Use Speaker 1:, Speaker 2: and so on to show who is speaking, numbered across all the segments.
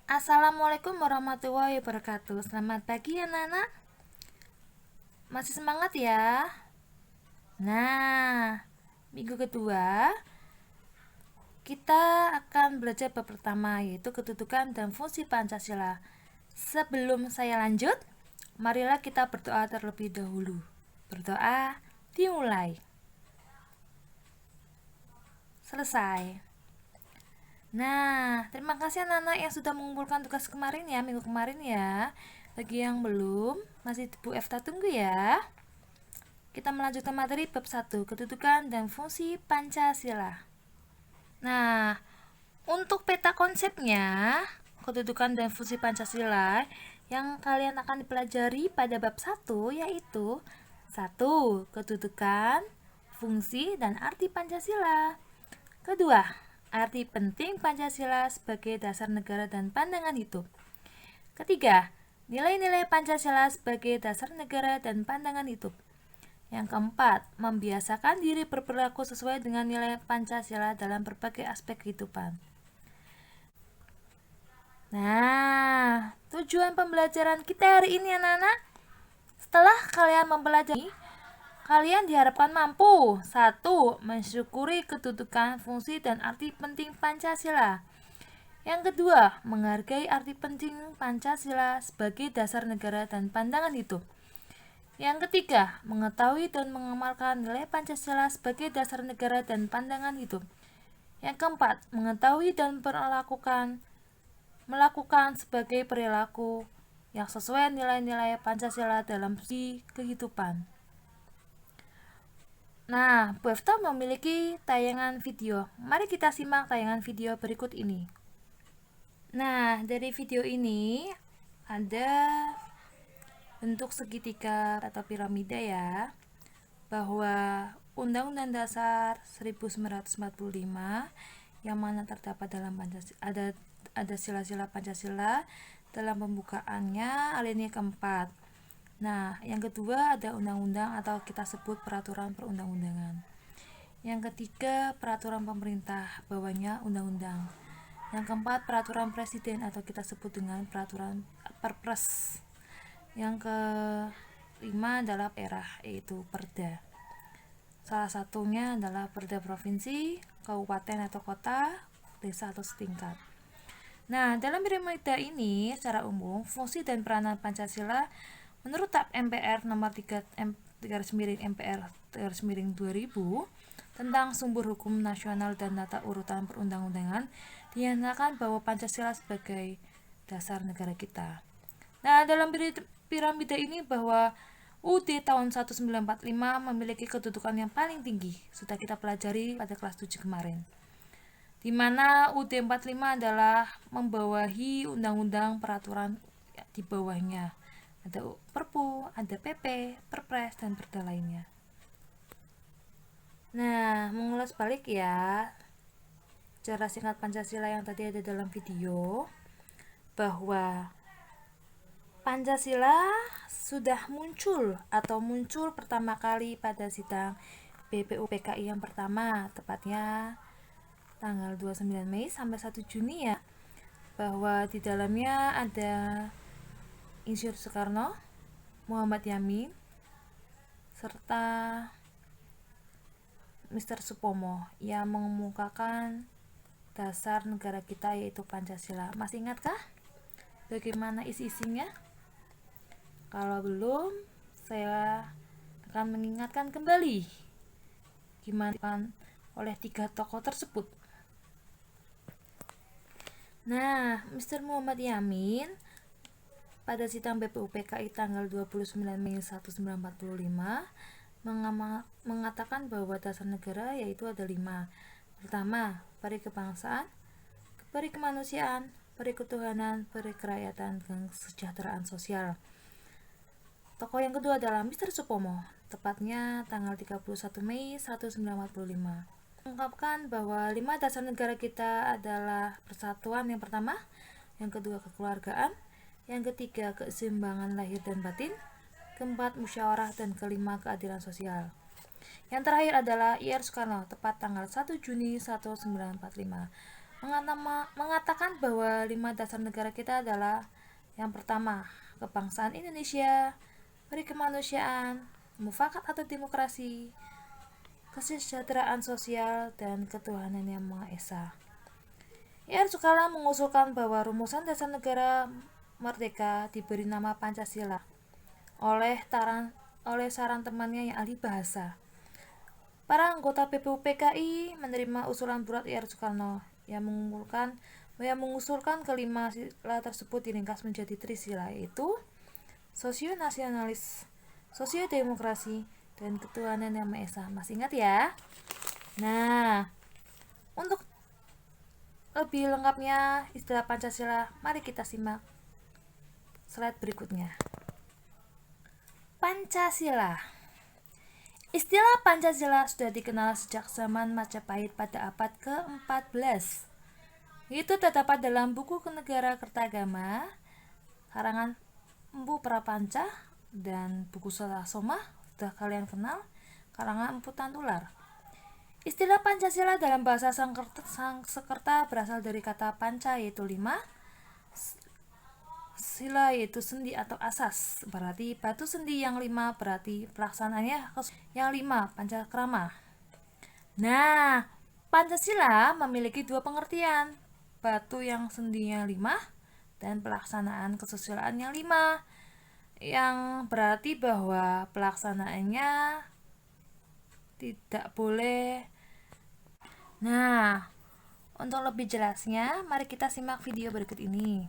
Speaker 1: Assalamualaikum warahmatullahi wabarakatuh. Selamat pagi anak-anak. Masih semangat ya? Nah, minggu kedua kita akan belajar bab pertama, yaitu kedudukan dan fungsi Pancasila. Sebelum saya lanjut, marilah kita berdoa terlebih dahulu. Berdoa dimulai. Selesai. Nah, terima kasih anak-anak yang sudah mengumpulkan tugas kemarin ya, minggu kemarin ya. Bagi yang belum, masih Bu Efta tunggu ya. Kita melanjutkan materi bab 1, kedudukan dan fungsi Pancasila. Nah, untuk peta konsepnya, kedudukan dan fungsi Pancasila yang kalian akan dipelajari pada bab 1 yaitu 1. Kedudukan, fungsi, dan arti Pancasila. Kedua, arti penting Pancasila sebagai dasar negara dan pandangan hidup. Ketiga, nilai-nilai Pancasila sebagai dasar negara dan pandangan hidup. Yang keempat, membiasakan diri berperilaku sesuai dengan nilai Pancasila dalam berbagai aspek kehidupan. Nah, tujuan pembelajaran kita hari ini anak-anak, setelah kalian mempelajari, kalian diharapkan mampu 1. Mensyukuri kedudukan, fungsi, dan arti penting Pancasila. Yang kedua, menghargai arti penting Pancasila sebagai dasar negara dan pandangan hidup. Yang ketiga, mengetahui dan mengamalkan nilai Pancasila sebagai dasar negara dan pandangan hidup. Yang keempat, mengetahui dan melakukan sebagai perilaku yang sesuai nilai-nilai Pancasila dalam kehidupan. Nah, Bu Efta memiliki tayangan video. Mari kita simak tayangan video berikut ini. Nah, dari video ini ada bentuk segitiga atau piramida ya, bahwa Undang-Undang Dasar 1945 yang mana terdapat dalam Pancasila, ada sila-sila Pancasila dalam pembukaannya alinea keempat. Nah, yang kedua ada undang-undang atau kita sebut peraturan perundang-undangan. Yang ketiga peraturan pemerintah, bawahnya undang-undang. Yang keempat peraturan presiden atau kita sebut dengan peraturan perpres. Yang kelima adalah daerah, yaitu perda. Salah satunya adalah perda provinsi, kabupaten atau kota, desa atau setingkat. Nah, dalam piramida ini secara umum fungsi dan peranan Pancasila menurut TAP MPR nomor 3 MPR 2000 tentang sumber hukum nasional dan tata urutan perundang-undangan dinyatakan bahwa Pancasila sebagai dasar negara kita. Nah, dalam piramida ini bahwa UUD tahun 1945 memiliki kedudukan yang paling tinggi, sudah kita pelajari pada kelas 7 kemarin. Di mana UUD 45 adalah membawahi undang-undang peraturan di bawahnya. Ada Perpu, ada PP, Perpres, dan perda lainnya. Nah, mengulas balik ya cara singkat Pancasila yang tadi ada dalam video, bahwa Pancasila sudah muncul pertama kali pada sidang BPUPKI yang pertama, tepatnya tanggal 29 Mei sampai 1 Juni ya, bahwa di dalamnya ada Insinyur Soekarno, Muhammad Yamin, serta Mr. Supomo yang mengemukakan dasar negara kita yaitu Pancasila. Masih ingatkah bagaimana isi-isinya? Kalau belum, saya akan mengingatkan kembali gimana oleh 3 tokoh tersebut. Nah, Mr. Muhammad Yamin pada sidang BPUPKI tanggal 29 Mei 1945 mengatakan bahwa dasar negara yaitu ada 5. Pertama, peri kebangsaan, peri kemanusiaan, peri ketuhanan, peri kerakyatan, dan kesejahteraan sosial. Tokoh yang kedua adalah Mr. Supomo, tepatnya tanggal 31 Mei 1945. Mengungkapkan bahwa 5 dasar negara kita adalah persatuan yang pertama, yang kedua kekeluargaan, yang ketiga keseimbangan lahir dan batin, keempat musyawarah, dan kelima keadilan sosial. Yang terakhir adalah IR Soekarno, tepat tanggal 1 Juni 1945. mengatakan bahwa 5 dasar negara kita adalah yang pertama, kebangsaan Indonesia, kemanusiaan, mufakat atau demokrasi, kesejahteraan sosial, dan ketuhanan yang Maha Esa. Soekarno mengusulkan bahwa rumusan dasar negara merdeka diberi nama Pancasila oleh saran temannya yang ahli bahasa. Para anggota PPUPKI menerima usulan bulat Soekarno yang mengusulkan kelima sila tersebut diringkas menjadi trisila, yaitu sosionasionalis, sosiodemokrasi, dan ketuhanan yang Maha Esa. Masih ingat ya? Nah, untuk lebih lengkapnya istilah Pancasila, mari kita simak slide berikutnya. Pancasila. Istilah Pancasila sudah dikenal sejak zaman Majapahit pada abad ke-14. Itu terdapat dalam buku Negara Kertagama karangan Empu Prapanca dan buku Salasoma, sudah kalian kenal, karangan Empu Tantular. Istilah Pancasila dalam bahasa Sanskerta berasal dari kata panca, yaitu 5, sila yaitu sendi atau asas, berarti batu sendi yang 5, berarti pelaksanaannya yang 5, pancakrama. Nah, Pancasila memiliki dua pengertian, batu yang sendinya 5 dan pelaksanaan kesusilaan yang 5, yang berarti bahwa pelaksanaannya tidak boleh. Nah, untuk lebih jelasnya, mari kita simak video berikut ini.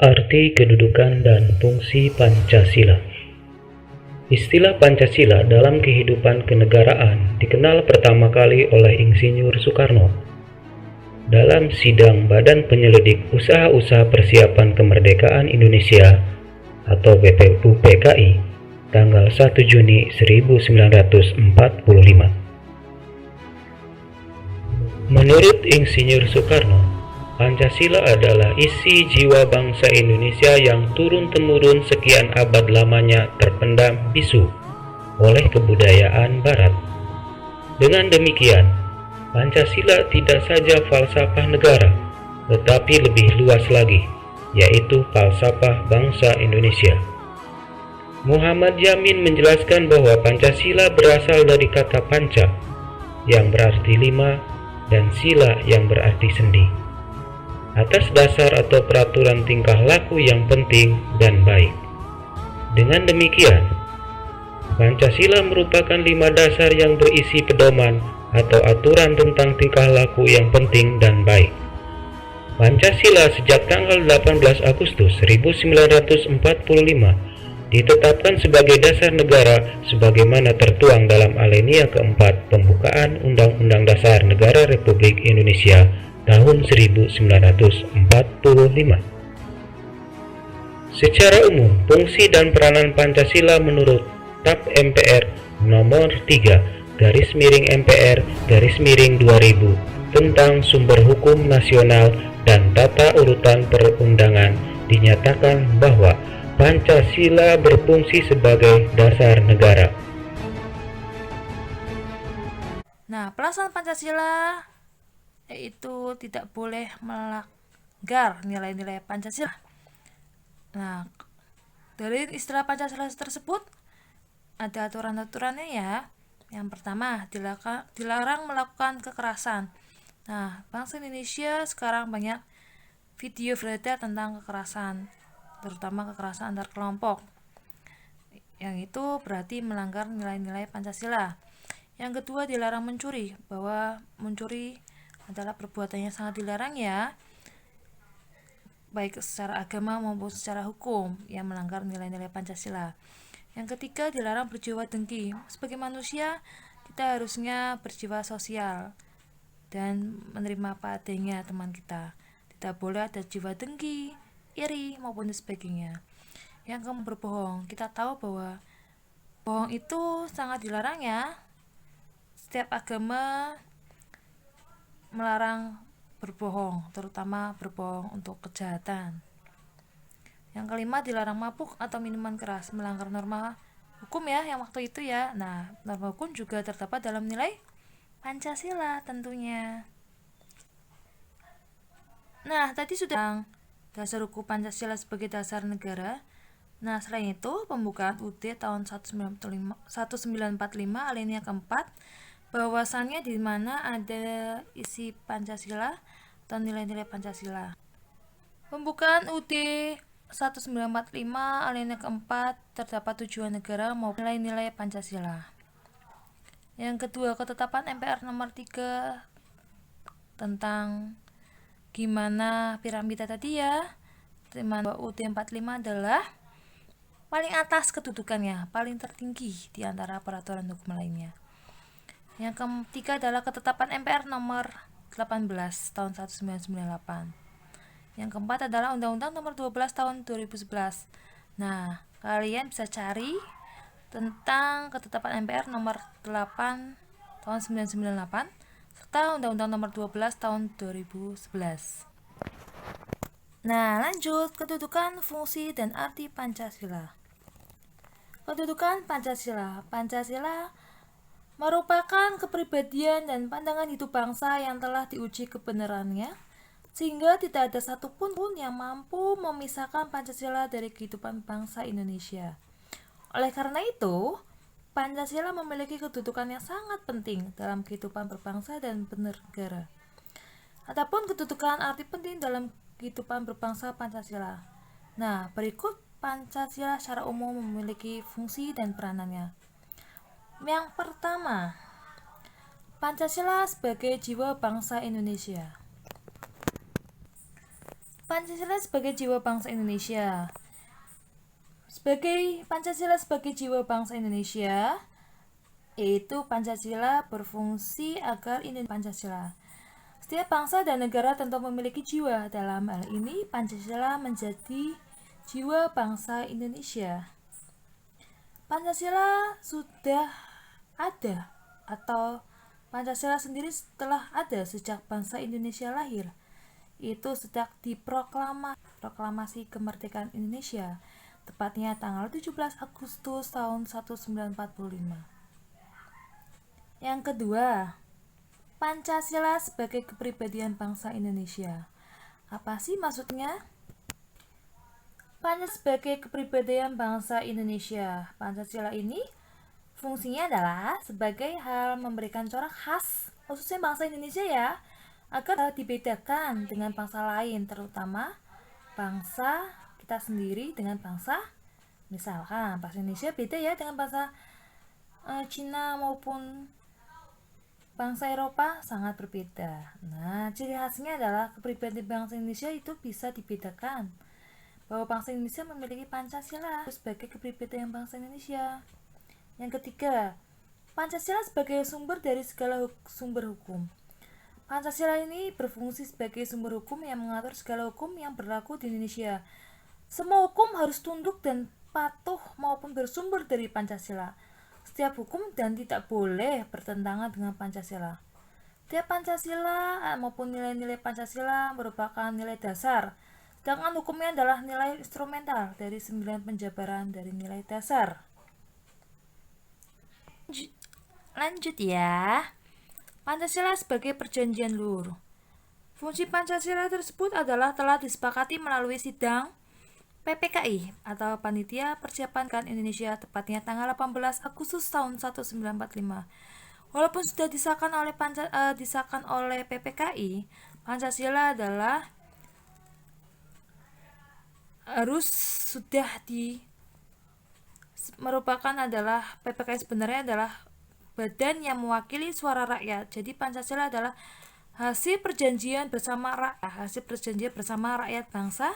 Speaker 2: Arti kedudukan dan fungsi Pancasila. Istilah Pancasila dalam kehidupan kenegaraan dikenal pertama kali oleh Insinyur Soekarno dalam sidang Badan Penyelidik Usaha-Usaha Persiapan Kemerdekaan Indonesia atau BPUPKI tanggal 1 Juni 1945. Menurut Insinyur Soekarno, Pancasila adalah isi jiwa bangsa Indonesia yang turun-temurun sekian abad lamanya terpendam bisu oleh kebudayaan Barat. Dengan demikian, Pancasila tidak saja falsafah negara, tetapi lebih luas lagi, yaitu falsafah bangsa Indonesia. Muhammad Yamin menjelaskan bahwa Pancasila berasal dari kata panca, yang berarti 5, dan sila yang berarti sendi, atas dasar atau peraturan tingkah laku yang penting dan baik. Dengan demikian, Pancasila merupakan 5 dasar yang berisi pedoman atau aturan tentang tingkah laku yang penting dan baik. Pancasila sejak tanggal 18 Agustus 1945 ditetapkan sebagai dasar negara sebagaimana tertuang dalam alinea keempat pembukaan Undang-Undang Dasar Negara Republik Indonesia tahun 1945. Secara umum, fungsi dan peranan Pancasila menurut TAP MPR nomor 3/MPR/2000 tentang sumber hukum nasional dan tata urutan perundangan dinyatakan bahwa Pancasila berfungsi sebagai dasar negara.
Speaker 1: Nah, pelaksanaan Pancasila yaitu tidak boleh melanggar nilai-nilai Pancasila. Nah, dari istilah Pancasila tersebut ada aturan-aturannya ya. Yang pertama, dilarang melakukan kekerasan. Nah, bangsa Indonesia sekarang banyak video beredar tentang kekerasan, terutama kekerasan antar kelompok. Yang itu berarti melanggar nilai-nilai Pancasila. Yang kedua, dilarang mencuri, bahwa mencuri adalah perbuatan yang sangat dilarang ya, baik secara agama maupun secara hukum, yang melanggar nilai-nilai Pancasila. Yang ketiga, dilarang berjiwa dengki. Sebagai manusia, kita harusnya berjiwa sosial dan menerima apa adanya teman kita. Tidak boleh ada jiwa dengki, iri, maupun sebagainya. Yang keempat, berbohong. Kita tahu bahwa bohong itu sangat dilarang ya. Setiap agama melarang berbohong, terutama berbohong untuk kejahatan. Yang kelima, dilarang mabuk atau minuman keras, melanggar norma hukum ya yang waktu itu ya. Nah, norma hukum juga terdapat dalam nilai Pancasila tentunya. Nah, tadi sudah dasar hukum Pancasila sebagai dasar negara. Nah, selain itu, pembukaan UUD tahun 1945 alinea keempat, bahwasannya di mana ada isi Pancasila atau nilai-nilai Pancasila. Pembukaan UUD 1945 alinea keempat terdapat tujuan negara maupun nilai-nilai Pancasila. Yang kedua, ketetapan MPR nomor 3 tentang gimana piramida tadi ya, di mana UUD 45 adalah paling atas kedudukannya, paling tertinggi di antara peraturan hukum lainnya. Yang ketiga adalah ketetapan MPR nomor 18 tahun 1998. Yang keempat adalah Undang-Undang nomor 12 tahun 2011. Nah, kalian bisa cari tentang ketetapan MPR nomor 8 tahun 1998 serta Undang-Undang nomor 12 tahun 2011. Nah, lanjut, kedudukan, fungsi, dan arti Pancasila. Kedudukan Pancasila. Pancasila merupakan kepribadian dan pandangan hidup bangsa yang telah diuji kebenarannya, sehingga tidak ada satupun yang mampu memisahkan Pancasila dari kehidupan bangsa Indonesia. Oleh karena itu, Pancasila memiliki kedudukan yang sangat penting dalam kehidupan berbangsa dan bernegara. Adapun kedudukan arti penting dalam kehidupan berbangsa Pancasila. Nah, berikut Pancasila secara umum memiliki fungsi dan peranannya. Yang pertama, Pancasila sebagai jiwa bangsa Indonesia. Pancasila sebagai jiwa bangsa Indonesia. Pancasila sebagai jiwa bangsa Indonesia, yaitu Pancasila berfungsi agar Indonesia Pancasila. Setiap bangsa dan negara tentu memiliki jiwa. Dalam hal ini, Pancasila menjadi jiwa bangsa Indonesia. Pancasila sudah ada atau Pancasila sendiri telah ada sejak bangsa Indonesia lahir, yaitu sejak proklamasi kemerdekaan Indonesia, tepatnya tanggal 17 Agustus tahun 1945. Yang kedua, Pancasila sebagai kepribadian bangsa Indonesia. Apa sih maksudnya? Pancasila sebagai kepribadian bangsa Indonesia. Pancasila ini fungsinya adalah sebagai hal memberikan corak khas khususnya bangsa Indonesia ya, agar dibedakan dengan bangsa lain, terutama bangsa kita sendiri dengan bangsa, misalkan bahasa Indonesia beda ya dengan bahasa Cina maupun bangsa Eropa, sangat berbeda. Nah, ciri khasnya adalah kepribadian bangsa Indonesia itu bisa dibedakan, bahwa bangsa Indonesia memiliki Pancasila sebagai kepribadian bangsa Indonesia. Yang ketiga, Pancasila sebagai sumber dari segala sumber hukum. Pancasila ini berfungsi sebagai sumber hukum yang mengatur segala hukum yang berlaku di Indonesia. Semua hukum harus tunduk dan patuh maupun bersumber dari Pancasila. Setiap hukum dan tidak boleh bertentangan dengan Pancasila. Setiap Pancasila maupun nilai-nilai Pancasila merupakan nilai dasar, sedangkan hukumnya adalah nilai instrumental dari 9 penjabaran dari nilai dasar. Lanjut ya. Pancasila sebagai perjanjian luhur. Fungsi Pancasila tersebut adalah telah disepakati melalui sidang PPKI atau Panitia Persiapan Kemerdekaan Indonesia, tepatnya tanggal 18 Agustus tahun 1945. Walaupun sudah disahkan oleh PPKI, Pancasila adalah merupakan adalah PPKI sebenarnya adalah badan yang mewakili suara rakyat. Jadi Pancasila adalah hasil perjanjian bersama rakyat bangsa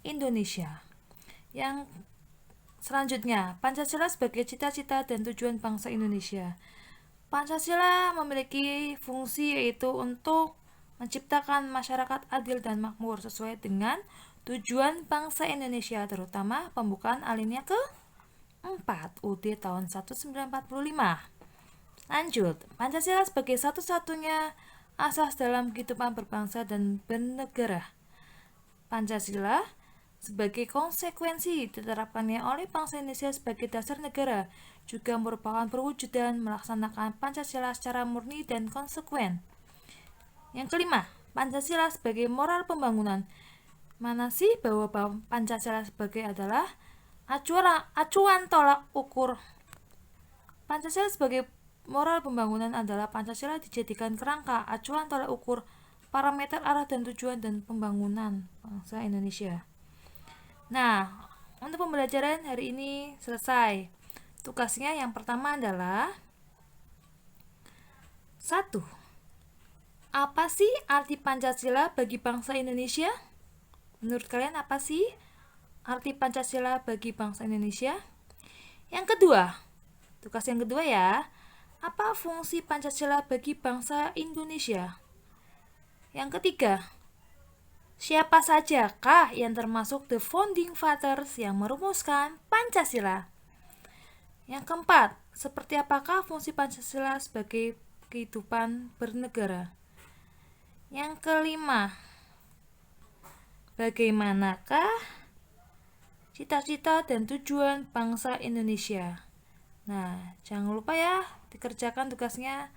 Speaker 1: Indonesia. Yang selanjutnya, Pancasila sebagai cita-cita dan tujuan bangsa Indonesia. Pancasila memiliki fungsi yaitu untuk menciptakan masyarakat adil dan makmur sesuai dengan tujuan bangsa Indonesia, terutama pembukaan alinea ke-4 UUD tahun 1945. Lanjut, Pancasila sebagai satu-satunya asas dalam kehidupan berbangsa dan bernegara. Pancasila sebagai konsekuensi diterapkannya oleh bangsa Indonesia sebagai dasar negara juga merupakan perwujudan melaksanakan Pancasila secara murni dan konsekuen. Yang kelima, Pancasila sebagai moral pembangunan. Mana sih bahwa Pancasila sebagai adalah acuan tolak ukur. Pancasila sebagai moral pembangunan adalah Pancasila dijadikan kerangka, acuan tolak ukur, parameter arah dan tujuan dan pembangunan bangsa Indonesia. Nah, untuk pembelajaran hari ini selesai. Tugasnya yang pertama adalah 1. Apa sih arti Pancasila bagi bangsa Indonesia? Menurut kalian apa sih arti Pancasila bagi bangsa Indonesia? Yang kedua, tugas yang kedua ya, apa fungsi Pancasila bagi bangsa Indonesia? Yang ketiga, siapa sajakah yang termasuk the founding fathers yang merumuskan Pancasila? Yang keempat, seperti apakah fungsi Pancasila sebagai kehidupan bernegara? Yang kelima, bagaimanakah cita-cita dan tujuan bangsa Indonesia? Nah, jangan lupa ya dikerjakan tugasnya.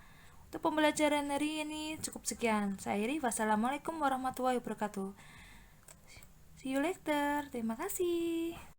Speaker 1: Untuk pembelajaran hari ini cukup sekian. Saya Iri, wassalamualaikum warahmatullahi wabarakatuh. See you later. Terima kasih.